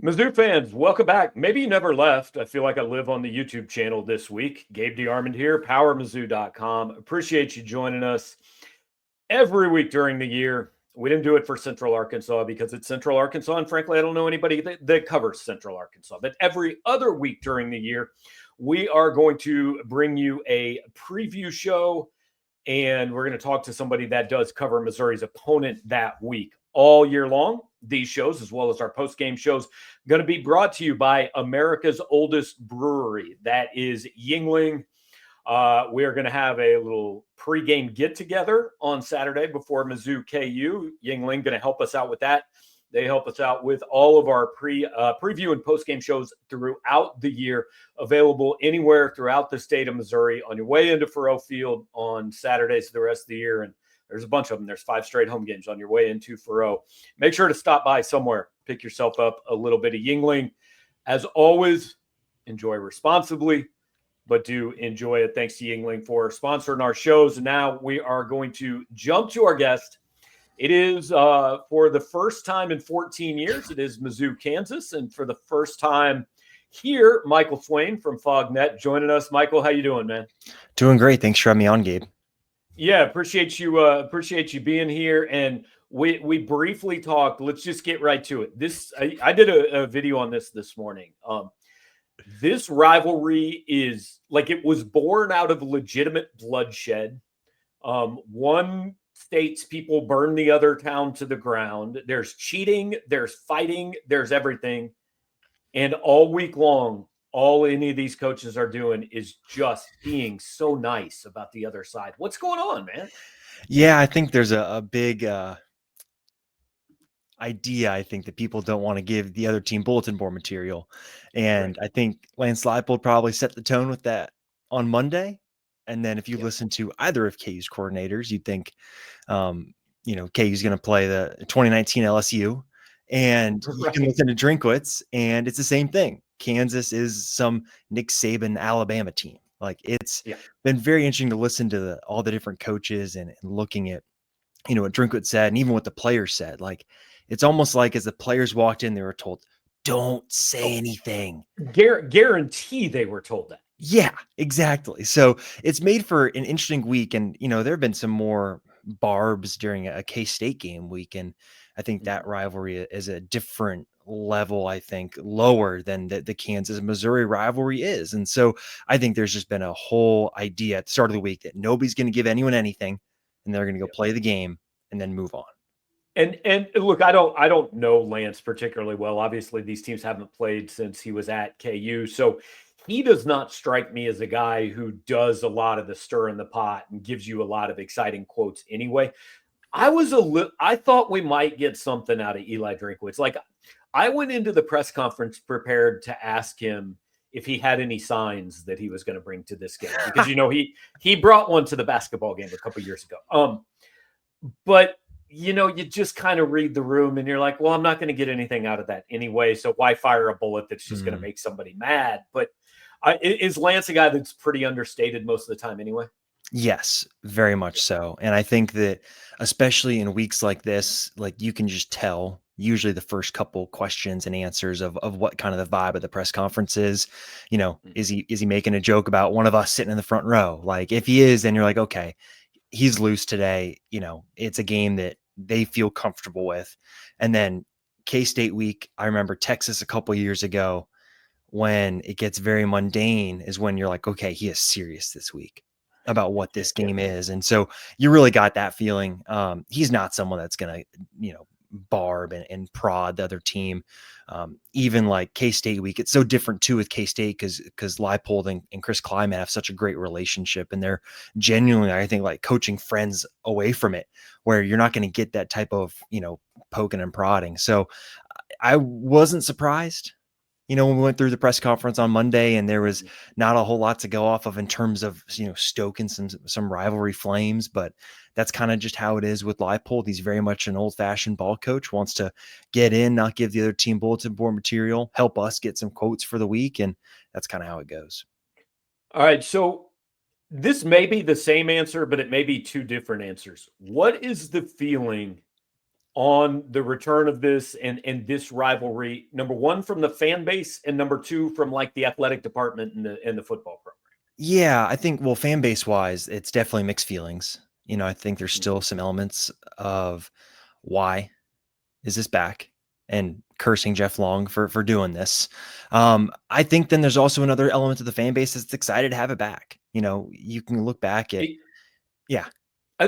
Mizzou fans, welcome back. Maybe you never left. I feel like I live on the YouTube channel this week. Gabe DeArmond here, powermizzou.com. Appreciate you joining us every week during the year. We didn't do it for Central Arkansas because it's Central Arkansas. And frankly, I don't know anybody that covers Central Arkansas. But every other week during the year, we are going to bring you a preview show. And we're going to talk to somebody that does cover Missouri's opponent that week all year long. These shows, as well as our post-game shows, going to be brought to you by America's oldest brewery. That is Yuengling. We are going to have a little pregame get-together on Saturday before Mizzou KU. Yuengling going to help us out with that. They help us out with all of our preview and post-game shows throughout the year, available anywhere throughout the state of Missouri on your way into Faurot Field on Saturdays the rest of the year. And there's a bunch of them. There's 5 straight home games on your way into Faurot. Make sure to stop by somewhere. Pick yourself up a little bit of Yuengling. As always, enjoy responsibly, but do enjoy it. Thanks to Yuengling for sponsoring our shows. And now we are going to jump to our guest. It is for the first time in 14 years. It is Mizzou, Kansas. And for the first time here, Michael Swain from PhogNet joining us. Michael, how you doing, man? Doing great. Thanks for having me on, Gabe. Yeah, appreciate you being here. And we briefly talked. Let's just get right to it. I did a video on this morning. This rivalry is like it was born out of legitimate bloodshed. One state's people burn the other town to the ground. There's cheating, there's fighting, there's everything. And all week long, all any of these coaches are doing is just being so nice about the other side. What's going on, man? Yeah, I think there's a big idea, I think, that people don't want to give the other team bulletin board material. And Right. I think Lance Leipold probably set the tone with that on Monday. And then if you listen to either of KU's coordinators, you'd think, KU's going to play the 2019 LSU. And you can listen to Drinkwitz, and it's the same thing. Kansas is some Nick Saban Alabama team. Like it's been very interesting to listen to all the different coaches and looking at, what Drinkwitz said and even what the players said. Like it's almost like as the players walked in, they were told, don't say anything. Guarantee they were told that. Yeah, exactly. So it's made for an interesting week. And, there have been some more barbs during a K-State game week. And I think that rivalry is a different level, I think, lower than the Kansas Missouri rivalry is. And so I think there's just been a whole idea at the start of the week that nobody's going to give anyone anything and they're going to go play the game and then move on. And look, I don't know Lance particularly well. Obviously, these teams haven't played since he was at KU. So he does not strike me as a guy who does a lot of the stir in the pot and gives you a lot of exciting quotes anyway. I thought we might get something out of Eli Drinkwitz. Like I went into the press conference prepared to ask him if he had any signs that he was going to bring to this game because he brought one to the basketball game a couple years ago. But you just kind of read the room and you're like, well, I'm not going to get anything out of that anyway. So why fire a bullet that's just going to make somebody mad? But is Lance a guy that's pretty understated most of the time anyway? Yes, very much so. And I think that especially in weeks like this, like you can just tell usually the first couple questions and answers of what kind of the vibe of the press conference is. Is he making a joke about one of us sitting in the front row? Like if he is, then you're like, okay, he's loose today. It's a game that they feel comfortable with. And then K-State week, I remember Texas a couple years ago when it gets very mundane is when you're like, okay, he is serious this week about what this game is. And so you really got that feeling. He's not someone that's going to, barb and prod the other team. Even like K-State week, it's so different too with K-State because Leipold and Chris Kleiman have such a great relationship and they're genuinely, I think, like coaching friends away from it where you're not going to get that type of, poking and prodding. So I wasn't surprised, when we went through the press conference on Monday and there was not a whole lot to go off of in terms of, stoking some rivalry flames, but that's kind of just how it is with Leipold. He's very much an old fashioned ball coach, wants to get in, not give the other team bulletin board material, help us get some quotes for the week. And that's kind of how it goes. All right. So this may be the same answer, but it may be two different answers. What is the feeling on the return of this and this rivalry? Number one, from the fan base, and number two, from like the athletic department and the football program. Yeah, I think, well, fan base wise, it's definitely mixed feelings. I think there's Mhm. still some elements of why is this back and cursing Jeff Long for doing this. I think then there's also another element of the fan base that's excited to have it back. You can look back at, yeah.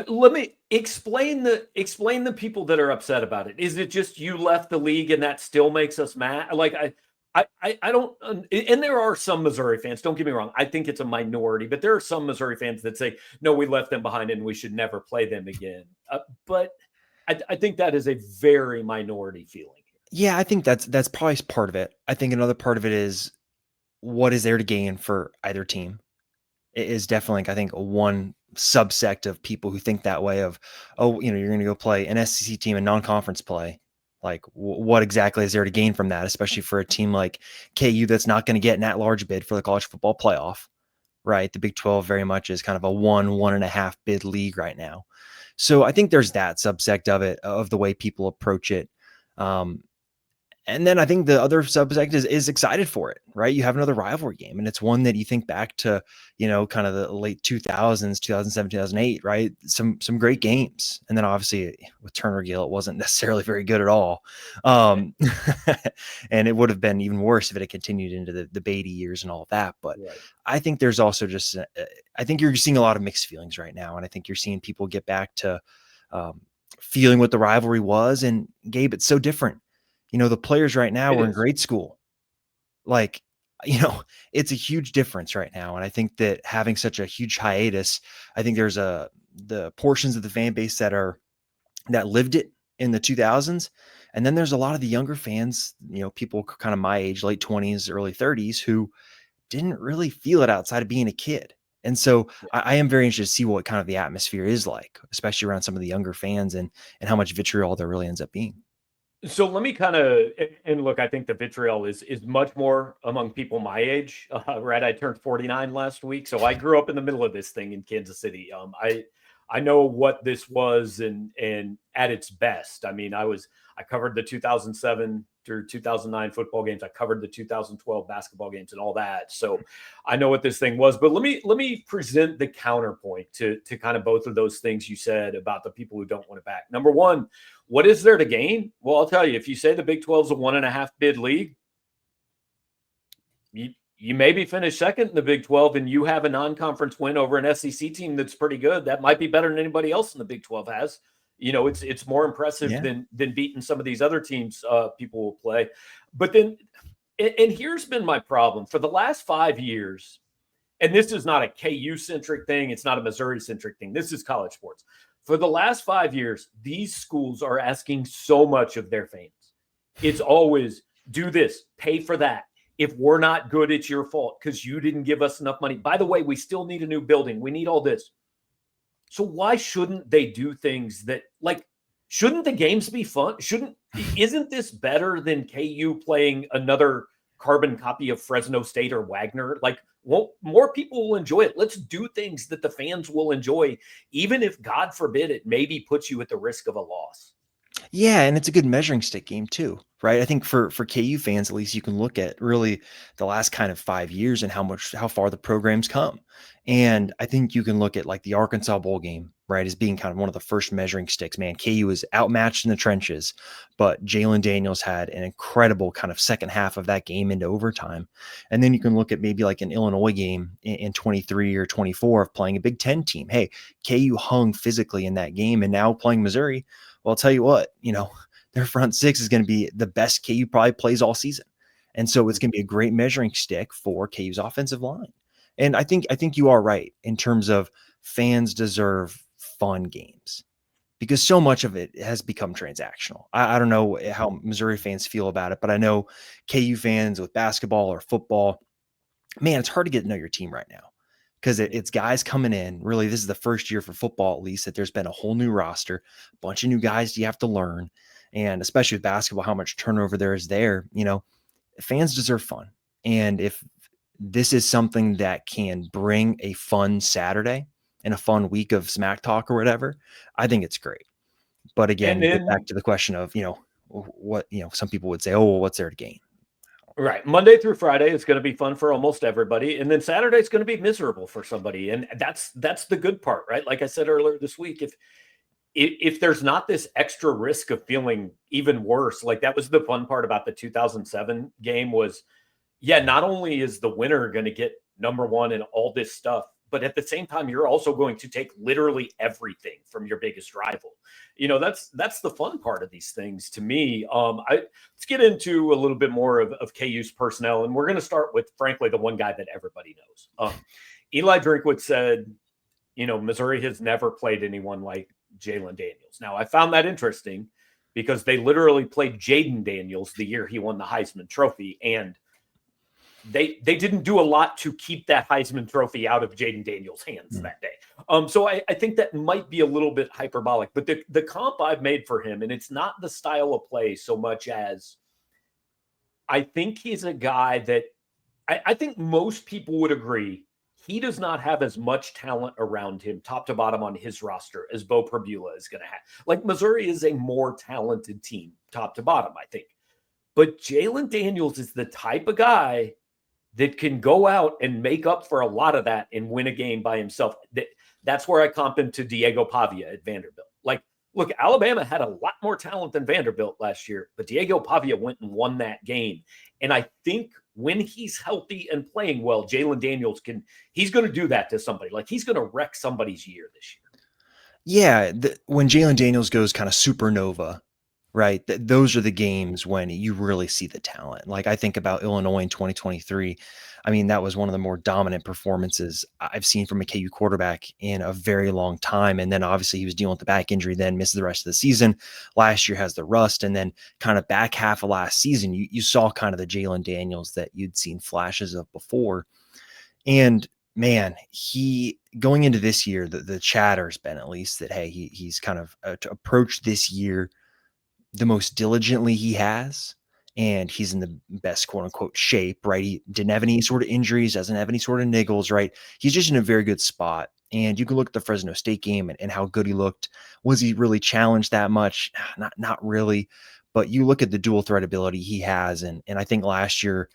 Let me explain the people that are upset about it. Is it just you left the league and that still makes us mad? Like I don't. And there are some Missouri fans. Don't get me wrong. I think it's a minority, but there are some Missouri fans that say no, we left them behind and we should never play them again. But I think that is a very minority feeling. Yeah, I think that's probably part of it. I think another part of it is what is there to gain for either team. It is definitely, I think, one subsect of people who think that way of, oh, you're going to go play an SEC team in non-conference play. Like, what exactly is there to gain from that, especially for a team like KU that's not going to get an at-large bid for the college football playoff, right? The Big 12 very much is kind of a 1.5 bid league right now. So I think there's that subsect of it, of the way people approach it. And then I think the other subsect is excited for it, right? You have another rivalry game, and it's one that you think back to, kind of the late 2000s, 2007, 2008, right? Some great games. And then obviously with Turner Gill, it wasn't necessarily very good at all. Right. And it would have been even worse if it had continued into the Beatty years and all of that. But Right. I think there's also just, I think you're seeing a lot of mixed feelings right now. And I think you're seeing people get back to feeling what the rivalry was. And Gabe, it's so different. The players right now It were in is. grade school. Like, it's a huge difference right now. And I think that having such a huge hiatus, I think there's the portions of the fan base that lived it in the 2000s. And then there's a lot of the younger fans, people kind of my age, late 20s, early 30s, who didn't really feel it outside of being a kid. And so I am very interested to see what kind of the atmosphere is like, especially around some of the younger fans and how much vitriol there really ends up being. So let me kind of and look. I think the vitriol is much more among people my age. Right, I turned 49 last week, so I grew up in the middle of this thing in Kansas City. I know what this was and at its best. I mean, I covered the 2007 through 2009 football games. I covered the 2012 basketball games and all that. So I know what this thing was. But let me present the counterpoint to kind of both of those things you said about the people who don't want it back. Number one, what is there to gain? Well, I'll tell you, if you say the Big 12 is a 1.5 bid league, you maybe finish second in the Big 12 and you have a non-conference win over an SEC team that's pretty good. That might be better than anybody else in the Big 12 has. It's more impressive Yeah. than beating some of these other teams people will play. But then, and here's been my problem for the last 5 years, and this is not a KU centric thing. It's not a Missouri centric thing. This is college sports. For the last 5 years, these schools are asking so much of their fans. It's always do this, pay for that. If we're not good, it's your fault because you didn't give us enough money. By the way, we still need a new building. We need all this. So why shouldn't they do things that like shouldn't the games be fun? Isn't this better than KU playing another carbon copy of Fresno State or Wagner? Like, well, more people will enjoy it. Let's do things that the fans will enjoy, even if God forbid it maybe puts you at the risk of a loss. Yeah, and it's a good measuring stick game too, right? I think for KU fans, at least you can look at really the last kind of 5 years and how far the program's come. And I think you can look at like the Arkansas bowl game, right, as being kind of one of the first measuring sticks. Man, KU was outmatched in the trenches, but Jaylen Daniels had an incredible kind of second half of that game into overtime. And then you can look at maybe like an Illinois game in 23 or 24 of playing a Big Ten team. Hey, KU hung physically in that game, and now playing Missouri. Well, I'll tell you what, their front six is going to be the best KU probably plays all season. And so it's going to be a great measuring stick for KU's offensive line. And I think you are right in terms of fans deserve fun games because so much of it has become transactional. I don't know how Missouri fans feel about it, but I know KU fans with basketball or football, man, it's hard to get to know your team right now because it's guys coming in. Really, this is the first year for football, at least, that there's been a whole new roster, a bunch of new guys you have to learn. And especially with basketball, how much turnover there is there. Fans deserve fun. And if this is something that can bring a fun Saturday and a fun week of smack talk or whatever, I think it's great. But again, And you get back then to the question of, what, some people would say, oh, well, what's there to gain? right, Monday through Friday is going to be fun for almost everybody, and then Saturday is going to be miserable for somebody, and that's the good part, right? Like I said earlier this week, if there's not this extra risk of feeling even worse, like that was the fun part about the 2007 game was, yeah, not only is the winner going to get number one and all this stuff, but at the same time, you're also going to take literally everything from your biggest rival. That's the fun part of these things to me. Let's get into a little bit more of KU's personnel, and we're going to start with, frankly, the one guy that everybody knows. Eli Drinkwitz said, Missouri has never played anyone like Jaylen Daniels. Now, I found that interesting because they literally played Jayden Daniels the year he won the Heisman Trophy, and they didn't do a lot to keep that Heisman Trophy out of Jayden Daniels' hands that day. So I think that might be a little bit hyperbolic, but the comp I've made for him, and it's not the style of play so much as I think he's a guy that I think most people would agree he does not have as much talent around him, top to bottom, on his roster as Bo Prabula is going to have. Like, Missouri is a more talented team, top to bottom, I think. But Jaylen Daniels is the type of guy that can go out and make up for a lot of that and win a game by himself. That's where I comp him to Diego Pavia at Vanderbilt. Like, look, Alabama had a lot more talent than Vanderbilt last year, but Diego Pavia went and won that game. And I think when he's healthy and playing well, Jaylen Daniels he's going to do that to somebody. Like, he's going to wreck somebody's year this year. Yeah, when Jaylen Daniels goes kind of supernova, right? Those are the games when you really see the talent. Like, I think about Illinois in 2023. I mean, that was one of the more dominant performances I've seen from a KU quarterback in a very long time. And then obviously he was dealing with the back injury, then misses the rest of the season. Last year has the rust. And then kind of back half of last season, you saw kind of the Jaylen Daniels that you'd seen flashes of before. And man, he going into this year, the chatter's been at least that, hey, he's kind of approached this year the most diligently he has, and he's in the best quote unquote shape, right? He didn't have any sort of injuries, doesn't have any sort of niggles, right? He's just in a very good spot. And you can look at the Fresno State game and how good he looked. Was he really challenged that much? Not really. But you look at the dual threat ability he has, and I think last year,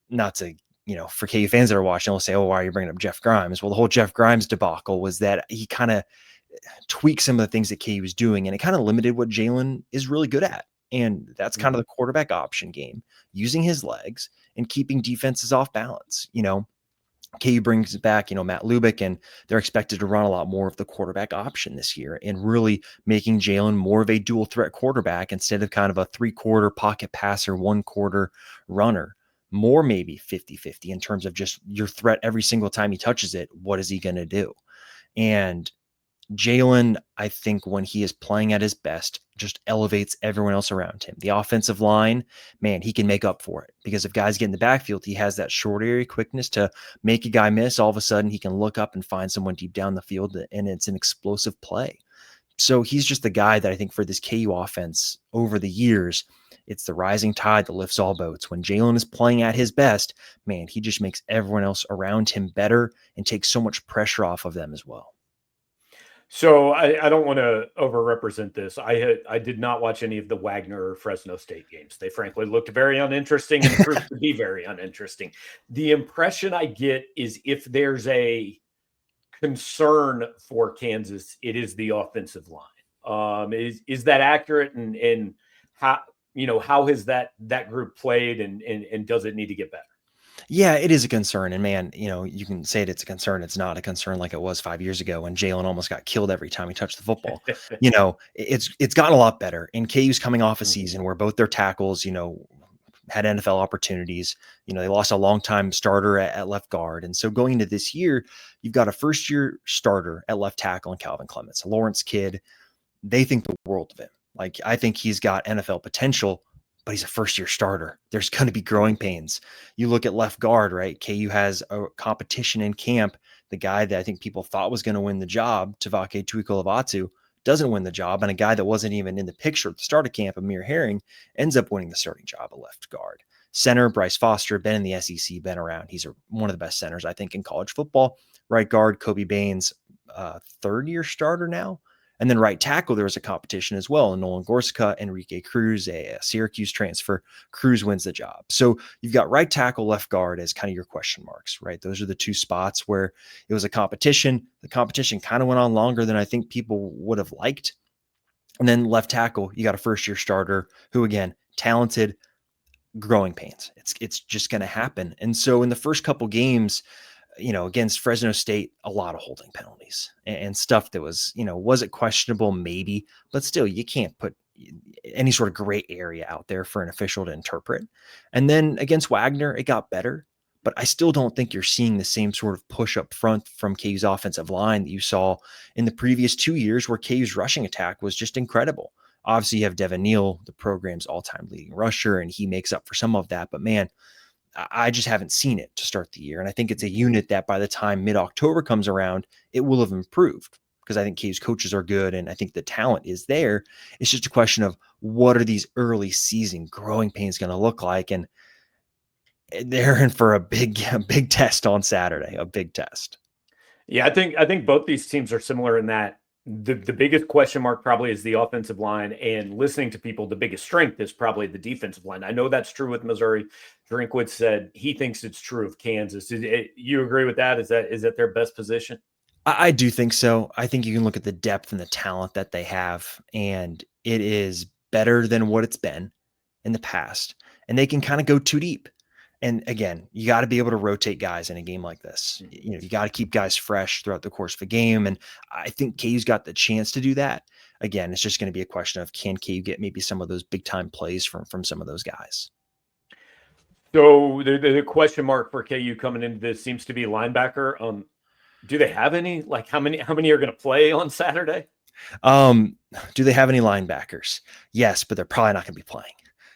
not to, for KU fans that are watching, they'll say, oh, why are you bringing up Jeff Grimes? Well, the whole Jeff Grimes debacle was that he kind of tweak some of the things that KU was doing, and it kind of limited what Jaylen is really good at. And that's kind of the quarterback option game, using his legs and keeping defenses off balance. KU brings back, Matt Lubick, and they're expected to run a lot more of the quarterback option this year and really making Jaylen more of a dual threat quarterback instead of kind of a 3-quarter pocket passer, 1-quarter runner. More maybe 50-50 in terms of just your threat every single time he touches it. What is he going to do? And Jaylen, I think when he is playing at his best, just elevates everyone else around him. The offensive line, man, he can make up for it because if guys get in the backfield, he has that short area quickness to make a guy miss. All of a sudden, he can look up and find someone deep down the field, and it's an explosive play. So he's just the guy that I think for this KU offense over the years, it's the rising tide that lifts all boats. When Jaylen is playing at his best, man, he just makes everyone else around him better and takes so much pressure off of them as well. So I don't want to overrepresent this. I did not watch any of the Wagner or Fresno State games. They frankly looked very uninteresting and proved to be very uninteresting. The impression I get is if there's a concern for Kansas, it is the offensive line. Is that accurate? And how has that group played and does it need to get better? Yeah, it is a concern. And man, you can say it's a concern. It's not a concern like it was 5 years ago when Jaylen almost got killed every time he touched the football. It's gotten a lot better. And KU's coming off a season where both their tackles, had NFL opportunities. They lost a longtime starter at left guard. And so going into this year, you've got a first-year starter at left tackle in Calvin Clements, a Lawrence kid. They think the world of him. Like, I think he's got NFL potential, but he's a first-year starter. There's going to be growing pains. You look at left guard, right? KU has a competition in camp. The guy that I think people thought was going to win the job, Tavake Tuikolavatu, doesn't win the job. And a guy that wasn't even in the picture at the start of camp, Amir Herring, ends up winning the starting job at left guard. Center, Bryce Foster, been in the SEC, been around. He's one of the best centers, I think, in college football. Right guard, Kobe Baines, third-year starter now. And then right tackle, there was a competition as well. Nolan Gorsuch, Enrique Cruz, a Syracuse transfer. Cruz wins the job. So you've got right tackle, left guard as kind of your question marks, right? Those are the two spots where it was a competition. The competition kind of went on longer than I think people would have liked. And then left tackle, you got a first year starter who, again, talented, growing pains. It's just going to happen. And so in the first couple games, against Fresno State, a lot of holding penalties and stuff that was, was it questionable? Maybe, but still, you can't put any sort of gray area out there for an official to interpret. And then against Wagner, it got better, but I still don't think you're seeing the same sort of push up front from KU's offensive line that you saw in the previous 2 years where KU's rushing attack was just incredible. Obviously, you have Devin Neal, the program's all-time leading rusher, and he makes up for some of that. But man, I just haven't seen it to start the year. And I think it's a unit that by the time mid-October comes around, it will have improved because I think KU's coaches are good and I think the talent is there. It's just a question of what are these early season growing pains going to look like? And they're in for a big test on Saturday, a big test. Yeah, I think both these teams are similar in that the biggest question mark probably is the offensive line, and listening to people, the biggest strength is probably the defensive line. I know that's true with Missouri. Drinkwitz said he thinks it's true of Kansas. You agree with that? Is that their best position? I do think so. I think you can look at the depth and the talent that they have, and it is better than what it's been in the past. And they can kind of go too deep. And again, you got to be able to rotate guys in a game like this. You got to keep guys fresh throughout the course of a game. And I think KU's got the chance to do that. Again, it's just going to be a question of can KU get maybe some of those big time plays from some of those guys. So the question mark for KU coming into this seems to be linebacker. Do they have any? Like how many are going to play on Saturday? Do they have any linebackers? Yes, but they're probably not going to be playing.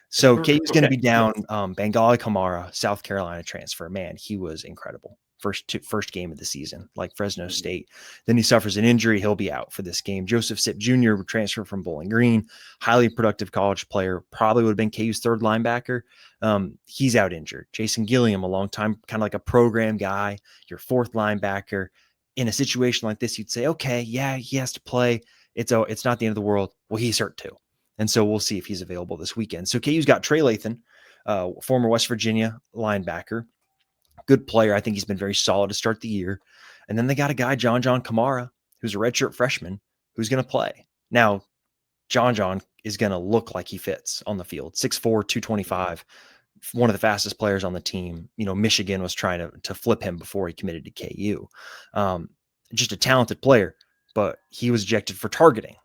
So KU's going to be down Bengali Kamara, South Carolina transfer. Man, he was incredible. First game of the season, like Fresno State. Then he suffers an injury. He'll be out for this game. Joseph Sipp Jr. transfer from Bowling Green, highly productive college player, probably would have been KU's third linebacker. He's out injured. Jason Gilliam, a long time, kind of like a program guy, your fourth linebacker. In a situation like this, you'd say, okay, yeah, he has to play. It's not the end of the world. Well, he's hurt too. And so we'll see if he's available this weekend. So KU's got Trey Lathan, former West Virginia linebacker, good player. I think he's been very solid to start the year. And then they got a guy, John Kamara, who's a redshirt freshman, who's going to play. Now, John is going to look like he fits on the field. 6'4", 225, one of the fastest players on the team. Michigan was trying to flip him before he committed to KU. Just a talented player, but he was ejected for targeting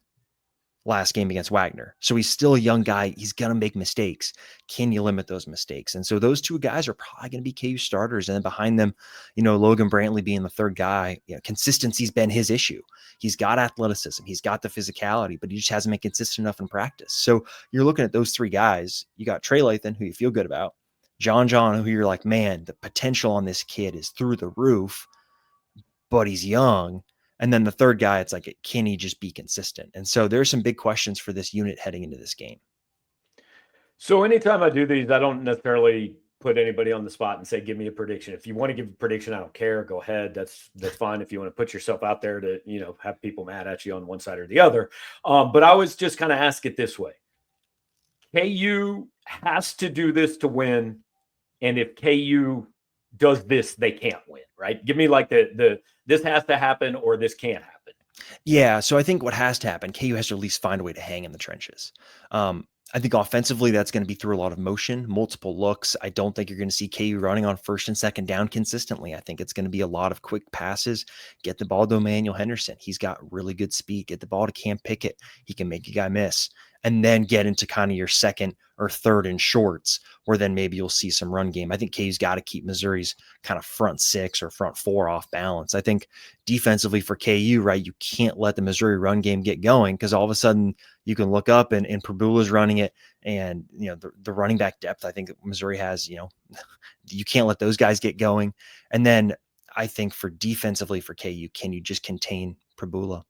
last game against Wagner. So he's still a young guy. He's going to make mistakes. Can you limit those mistakes? And so those two guys are probably going to be KU starters. And then behind them, Logan Brantley being the third guy, consistency's been his issue. He's got athleticism. He's got the physicality, but he just hasn't been consistent enough in practice. So you're looking at those three guys. You got Trey Lathan, who you feel good about. John, who you're like, man, the potential on this kid is through the roof, but he's young. And then the third guy, it's like, can he just be consistent? And so there's some big questions for this unit heading into this game. So anytime I do these, I don't necessarily put anybody on the spot and say, give me a prediction. If you want to give a prediction, I don't care. Go ahead. That's fine. If you want to put yourself out there to, have people mad at you on one side or the other. But I was just kind of ask it this way. KU has to do this to win. And if KU does this, they can't win, right? Give me like this has to happen or this can't happen. Yeah, so I think what has to happen, KU has to at least find a way to hang in the trenches. I think offensively, that's going to be through a lot of motion, multiple looks. I don't think you're going to see KU running on first and second down consistently. I think it's going to be a lot of quick passes. Get the ball to Emmanuel Henderson. He's got really good speed. Get the ball to Cam Pickett. He can make a guy miss. And then get into kind of your second or third and shorts, where then maybe you'll see some run game. I think KU's got to keep Missouri's kind of front six or front four off balance. I think defensively for KU, right, you can't let the Missouri run game get going because all of a sudden you can look up and Prabula's running it. And, the running back depth, I think Missouri has, you can't let those guys get going. And then I think for defensively for KU, can you just contain Prabula?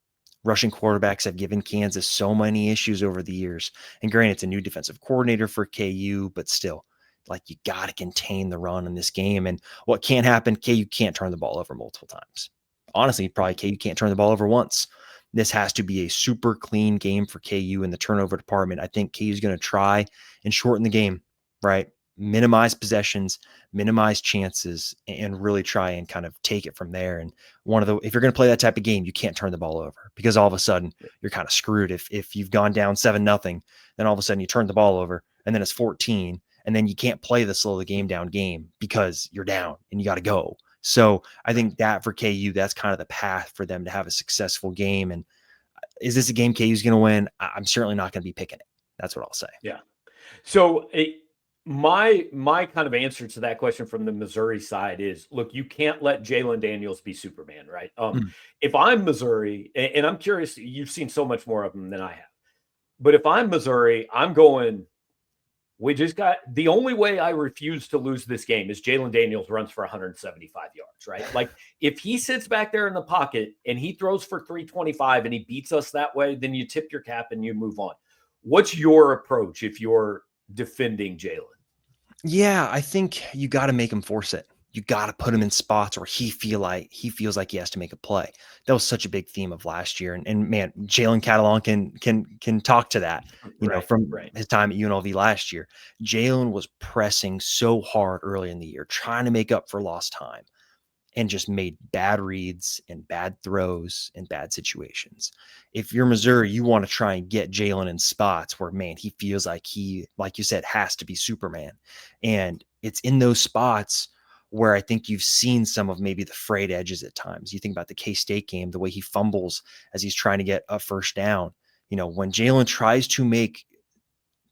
Rushing quarterbacks have given Kansas so many issues over the years. And granted, it's a new defensive coordinator for KU, but still, like, you got to contain the run in this game. And what can't happen, KU can't turn the ball over multiple times. Honestly, probably KU can't turn the ball over once. This has to be a super clean game for KU in the turnover department. I think KU is going to try and shorten the game, right? Minimize possessions, minimize chances, and really try and kind of take it from there. And if you're going to play that type of game, you can't turn the ball over, because all of a sudden you're kind of screwed. If you've gone down 7-0, then all of a sudden you turn the ball over and then it's 14, and then you can't play the slow the game down game because you're down and you got to go. So I think that for KU, that's kind of the path for them to have a successful game. And is this a game KU is going to win? I'm certainly not going to be picking it. That's what I'll say. Yeah. So my kind of answer to that question from the Missouri side is, look, you can't let Jaylen Daniels be Superman, right? If I'm Missouri, and I'm curious, you've seen so much more of them than I have, but if I'm Missouri, I'm going, the only way I refuse to lose this game is Jaylen Daniels runs for 175 yards, right? Like, if he sits back there in the pocket and he throws for 325 and he beats us that way, then you tip your cap and you move on. What's your approach if you're defending Jaylen? Yeah, I think you got to make him force it. You got to put him in spots where he feels like he has to make a play. That was such a big theme of last year, and man, Jalen Catalon can talk to that. From his time at UNLV last year, Jalen was pressing so hard early in the year, trying to make up for lost time, and just made bad reads and bad throws and bad situations. If you're Missouri, you want to try and get Jalen in spots where, man, he feels like he, like you said, has to be Superman. And it's in those spots where I think you've seen some of maybe the frayed edges at times. You think about the K-State game, the way he fumbles as he's trying to get a first down. When Jalen tries to make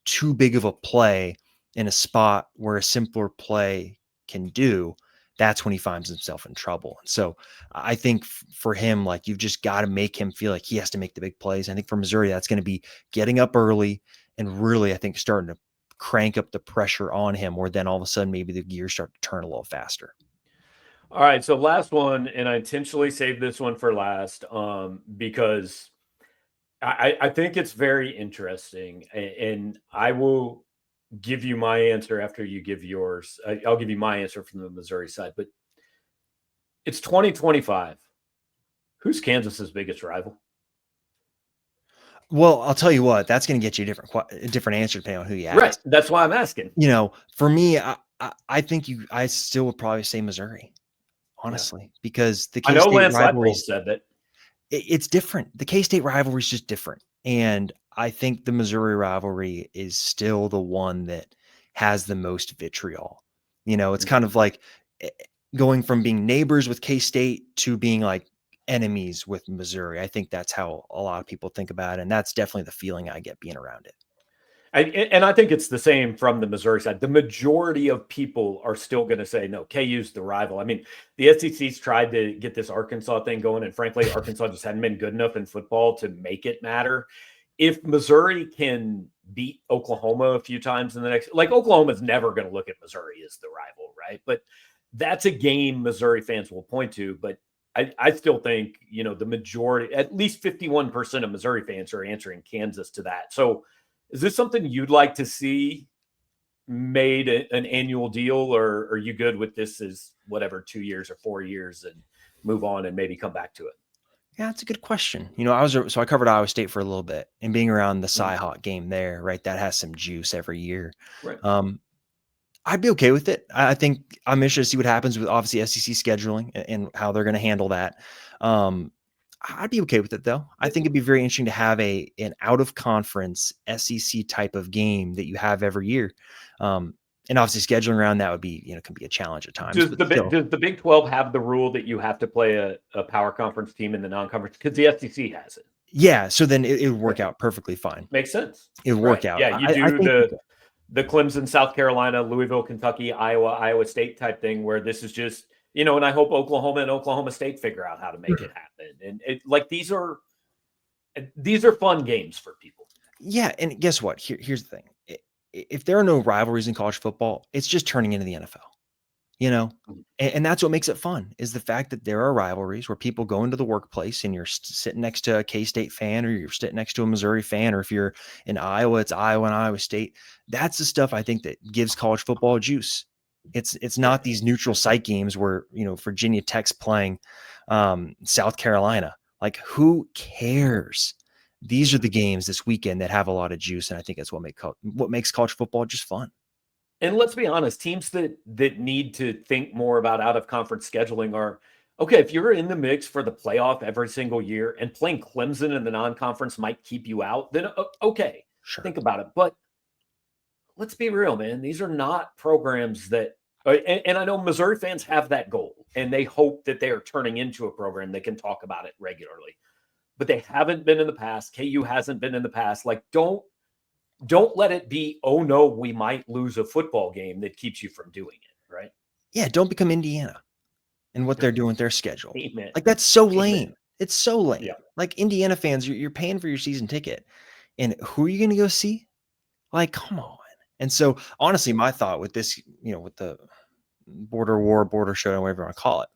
too big of a play in a spot where a simpler play can do, that's when he finds himself in trouble. And so I think for him, like, you've just got to make him feel like he has to make the big plays. I think for Missouri, that's going to be getting up early and really, I think, starting to crank up the pressure on him, or then all of a sudden maybe the gears start to turn a little faster. All right, so last one, and I intentionally saved this one for last because I think it's very interesting, and I will give you my answer after you give yours. I'll give you my answer from the Missouri side, but it's 2025. Who's Kansas's biggest rival? Well, I'll tell you what, that's going to get you a different answer depending on who you ask. Right. That's why I'm asking. For me, I think I still would probably say Missouri, honestly, because the K-State rivalry said that it's different. The K-State rivalry is just different. And I think the Missouri rivalry is still the one that has the most vitriol. It's kind of like going from being neighbors with K-State to being like enemies with Missouri. I think that's how a lot of people think about it. And that's definitely the feeling I get being around it. And I think it's the same from the Missouri side. The majority of people are still going to say, no, KU's the rival. I mean, the SEC's tried to get this Arkansas thing going, and frankly, Arkansas just hadn't been good enough in football to make it matter. If Missouri can beat Oklahoma a few times in the next, like, Oklahoma's never going to look at Missouri as the rival, right? But that's a game Missouri fans will point to. But I still think, the majority, at least 51% of Missouri fans are answering Kansas to that. So is this something you'd like to see made an annual deal, or are you good with this as whatever, 2 years or 4 years and move on and maybe come back to it? Yeah, that's a good question. I covered Iowa State for a little bit, and being around the Cy-Hawk game there, right, that has some juice every year. Right. I'd be okay with it. I think I'm interested to see what happens with obviously SEC scheduling and how they're going to handle that. I'd be okay with it though. I think it'd be very interesting to have an out of conference SEC type of game that you have every year. And obviously scheduling around that would be, can be a challenge at times. Does the Big 12 have the rule that you have to play a power conference team in the non-conference? Because the SEC has it. Yeah. So then it would work out perfectly fine. Makes sense. It would work out. Yeah. You do the Clemson, South Carolina, Louisville, Kentucky, Iowa State type thing, where this is just, and I hope Oklahoma and Oklahoma State figure out how to make it happen. And these are fun games for people. Yeah. And guess what? Here's the thing. If there are no rivalries in college football, it's just turning into the NFL, and that's what makes it fun, is the fact that there are rivalries where people go into the workplace and you're sitting next to a K-State fan, or you're sitting next to a Missouri fan, or if you're in Iowa, it's Iowa and Iowa State. That's the stuff I think that gives college football juice. It's not these neutral site games where, Virginia Tech's playing South Carolina. Like, who cares? These are the games this weekend that have a lot of juice, and I think that's what makes college football just fun. And let's be honest, teams that need to think more about out of conference scheduling are okay. If you're in the mix for the playoff every single year and playing Clemson in the non-conference might keep you out, then okay, Sure. think about it. But let's be real, man. These are not programs that, and I know Missouri fans have that goal and they hope that they are turning into a program that can talk about it regularly, but they haven't been in the past. KU hasn't been in the past. Like, don't let it be, oh no, we might lose a football game that keeps you from doing it, right? Yeah, don't become Indiana and what they're doing with their schedule. Amen. Like, that's so Amen. lame. It's so lame. Yeah. Like, Indiana fans, you're paying for your season ticket, and who are you going to go see? Like, come on. And so, honestly, my thought with this, with the border war, border showdown, whatever you want to call it,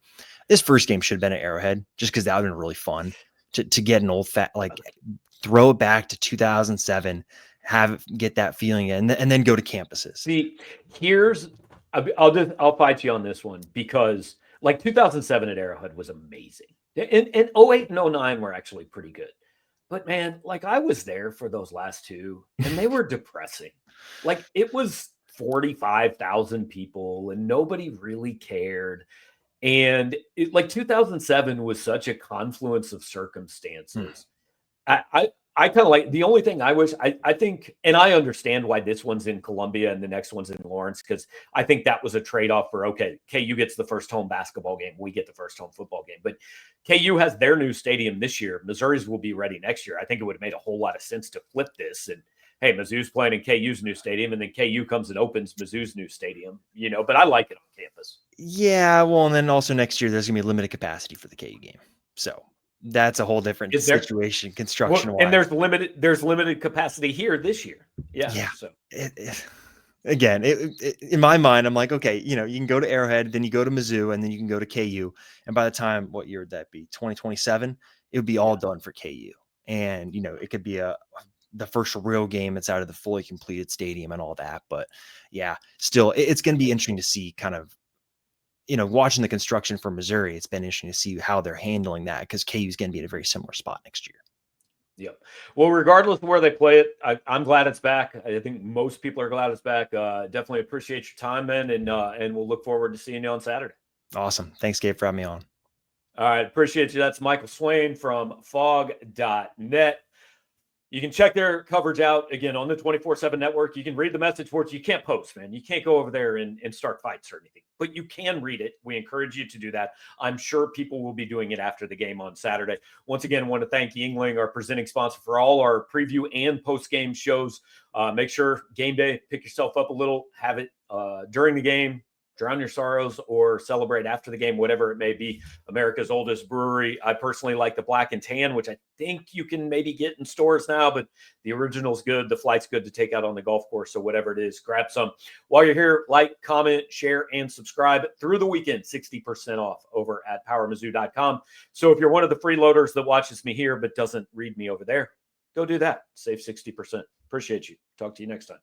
this first game should have been at Arrowhead, just because that would have been really fun to get an old throw it back to 2007, get that feeling, and then go to campuses. See, I'll fight you on this one because like 2007 at Arrowhead was amazing, and 08 and 09 were actually pretty good. But man, like I was there for those last two, and they were depressing. Like it was 45,000 people, and nobody really cared. And like 2007 was such a confluence of circumstances. I kind of like the only thing I wish I think, and I understand why this one's in Columbia and the next one's in Lawrence, because I think that was a trade-off for okay, KU gets the first home basketball game, we get the first home football game. But KU has their new stadium this year. Missouri's will be ready next year. I think it would have made a whole lot of sense to flip this and hey, Mizzou's playing in KU's new stadium, and then KU comes and opens Mizzou's new stadium, but I like it on campus. Yeah, well, and then also next year there's gonna be limited capacity for the KU game. So that's a whole different situation construction-wise. And there's limited capacity here this year. Yeah. So again, in my mind, I'm like, okay, you can go to Arrowhead, then you go to Mizzou, and then you can go to KU. And by the time, what year would that be? 2027, it would be all done for KU. And it could be the first real game that's out of the fully completed stadium and all that. But yeah, still, it's going to be interesting to see kind of, watching the construction for Missouri. It's been interesting to see how they're handling that because KU is going to be in a very similar spot next year. Yep. Well, regardless of where they play it, I'm glad it's back. I think most people are glad it's back. Definitely appreciate your time, man, and we'll look forward to seeing you on Saturday. Awesome. Thanks, Gabe, for having me on. All right. Appreciate you. That's Michael Swain from PhogNet. You can check their coverage out again on the 24/7 network. You can read the message boards. You can't post, man. You can't go over there and start fights or anything, but you can read it. We encourage you to do that. I'm sure people will be doing it after the game on Saturday. Once again, I want to thank Yuengling, our presenting sponsor, for all our preview and post-game shows. Make sure game day, pick yourself up a little, have it during the game, drown your sorrows, or celebrate after the game, whatever it may be. America's oldest brewery. I personally like the Black and Tan, which I think you can maybe get in stores now, but the original's good. The flight's good to take out on the golf course. So whatever it is, grab some. While you're here, like, comment, share, and subscribe through the weekend. 60% off over at powermizzou.com. So if you're one of the freeloaders that watches me here but doesn't read me over there, go do that. Save 60%. Appreciate you. Talk to you next time.